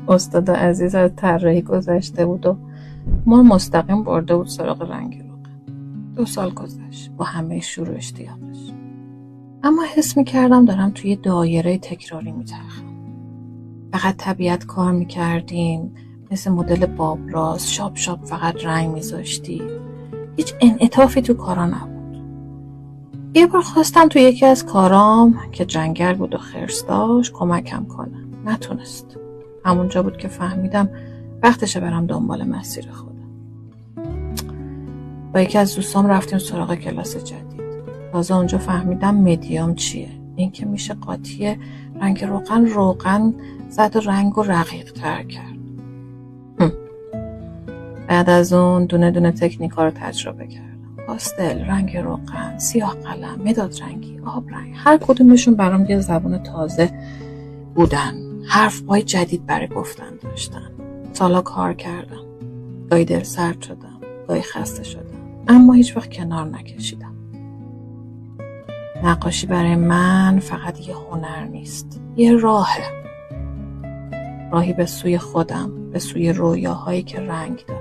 استاد عزیز از طراحی گذشته بود و ما مستقیم برده بود سراغ رنگ روغن. 2 سال گذشت با همه شور و اشتیاقش، اما حس میکردم دارم توی دایره تکراری میچرخم. فقط طبیعت کار میکردیم، مثل مدل بابراس شاب شاب فقط رنگ میذاشتی، هیچ انعطافی تو کارا نبود. یه بار خواستم تو یکی از کارام که جنگل بود و خرس داشت کمکم کنه، نتونست. همونجا بود که فهمیدم وقتشه برم دنبال مسیر خودم. با یکی از دوستام رفتیم سراغ کلاس جدید. تازه اونجا فهمیدم مدیوم چیه، این که میشه قاطی رنگ روغن زد و رنگ و رقیق تر کرد. بعد از اون دونه دونه تکنیکا رو تجربه کردم. پاستل، رنگ روغن، سیاه قلم، مداد رنگی، آب رنگ، هر کدومشون برام یه زبان تازه بودن. حرف‌های جدید برای گفتن داشتن. سالا کار کردم. گاهی دل سرد شدم، گاهی خسته شدم، اما هیچ وقت کنار نکشیدم. نقاشی برای من فقط یه هنر نیست، یه راهه. راهی به سوی خودم، به سوی رویاهایی که رنگ دارن.